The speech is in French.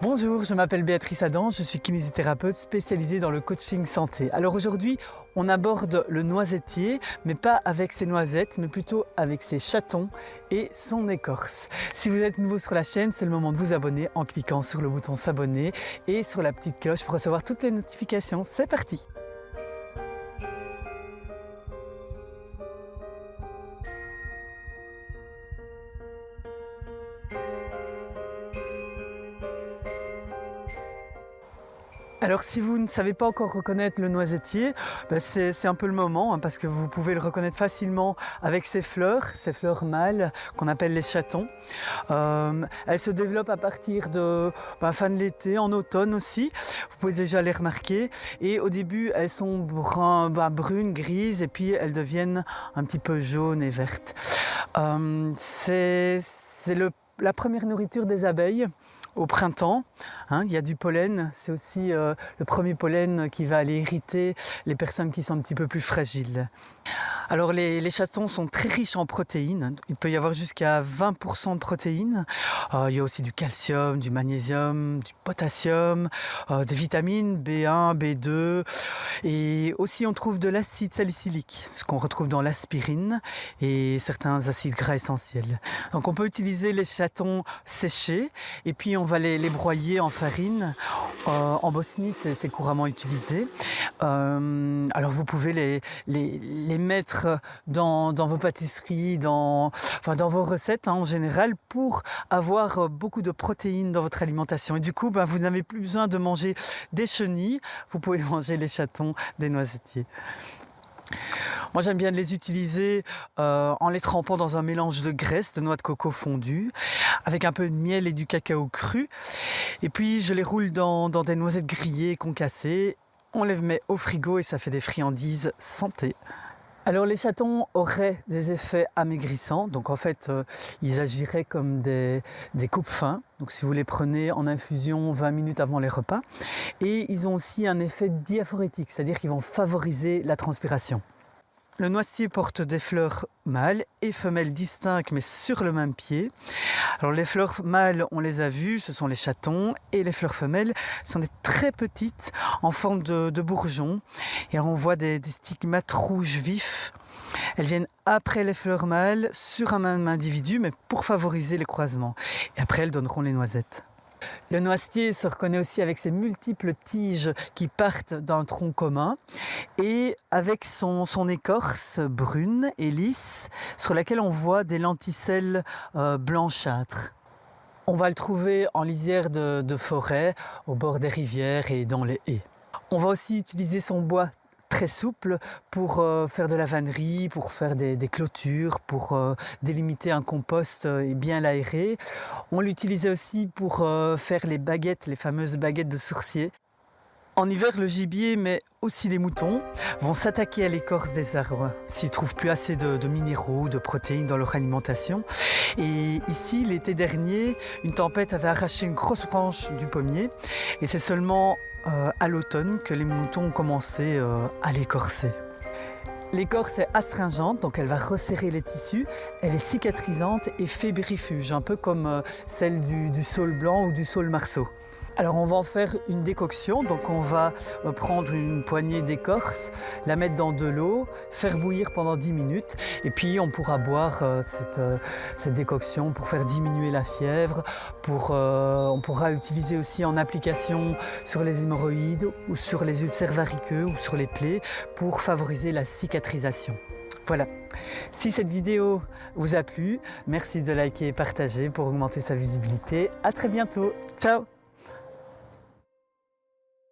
Bonjour, je m'appelle Béatrice Adam, je suis kinésithérapeute spécialisée dans le coaching santé. Alors aujourd'hui, on aborde le noisetier, mais pas avec ses noisettes, mais plutôt avec ses chatons et son écorce. Si vous êtes nouveau sur la chaîne, c'est le moment de vous abonner en cliquant sur le bouton s'abonner et sur la petite cloche pour recevoir toutes les notifications. C'est parti! Alors si vous ne savez pas encore reconnaître le noisetier, c'est un peu le moment parce que vous pouvez le reconnaître facilement avec ses fleurs mâles qu'on appelle les chatons. Elles se développent à partir de fin de l'été, en automne aussi, vous pouvez déjà les remarquer. Et au début elles sont brunes, grises et puis elles deviennent un petit peu jaunes et vertes. C'est la première nourriture des abeilles. Au printemps, il y a du pollen, c'est aussi le premier pollen qui va aller irriter les personnes qui sont un petit peu plus fragiles. Alors les chatons sont très riches en protéines, il peut y avoir jusqu'à 20% de protéines. Il y a aussi du calcium, du magnésium, du potassium, des vitamines B1, B2 et aussi on trouve de l'acide salicylique, ce qu'on retrouve dans l'aspirine et certains acides gras essentiels. Donc on peut utiliser les chatons séchés et puis on va les broyer en farine. En Bosnie, c'est couramment utilisé. Alors vous pouvez les mettre dans vos pâtisseries, dans vos recettes en général pour avoir beaucoup de protéines dans votre alimentation. Et du coup, vous n'avez plus besoin de manger des chenilles, vous pouvez manger les chatons des noisetiers. Moi j'aime bien les utiliser en les trempant dans un mélange de graisse, de noix de coco fondue, avec un peu de miel et du cacao cru. Et puis je les roule dans des noisettes grillées concassées. On les met au frigo et ça fait des friandises santé. Alors les chatons auraient des effets amaigrissants, donc en fait ils agiraient comme des coupes-faim, donc si vous les prenez en infusion 20 minutes avant les repas. Et ils ont aussi un effet diaphorétique, c'est-à-dire qu'ils vont favoriser la transpiration. Le noisetier porte des fleurs mâles et femelles distinctes mais sur le même pied. Alors les fleurs mâles, on les a vues, ce sont les chatons, et les fleurs femelles sont des très petites en forme de bourgeons. Et alors on voit des stigmates rouges vifs. Elles viennent après les fleurs mâles sur un même individu mais pour favoriser les croisements. Et après elles donneront les noisettes. Le noisetier se reconnaît aussi avec ses multiples tiges qui partent d'un tronc commun et avec son écorce brune et lisse sur laquelle on voit des lenticelles blanchâtres. On va le trouver en lisière de forêt, au bord des rivières et dans les haies. On va aussi utiliser son bois très souple pour faire de la vannerie, pour faire des clôtures, pour délimiter un compost et bien l'aérer. On l'utilisait aussi pour faire les baguettes, les fameuses baguettes de sourcier. En hiver, le gibier, mais aussi les moutons, vont s'attaquer à l'écorce des arbres s'ils ne trouvent plus assez de minéraux, de protéines dans leur alimentation. Et ici, l'été dernier, une tempête avait arraché une grosse branche du pommier et c'est seulement à l'automne que les moutons ont commencé à l'écorcer. L'écorce est astringente, donc elle va resserrer les tissus, elle est cicatrisante et fébrifuge, un peu comme celle du saule blanc ou du saule marceau. Alors on va en faire une décoction, donc on va prendre une poignée d'écorce, la mettre dans de l'eau, faire bouillir pendant 10 minutes et puis on pourra boire cette décoction pour faire diminuer la fièvre. On pourra l'utiliser aussi en application sur les hémorroïdes ou sur les ulcères variqueux ou sur les plaies pour favoriser la cicatrisation. Voilà, si cette vidéo vous a plu, merci de liker et partager pour augmenter sa visibilité. À très bientôt, ciao!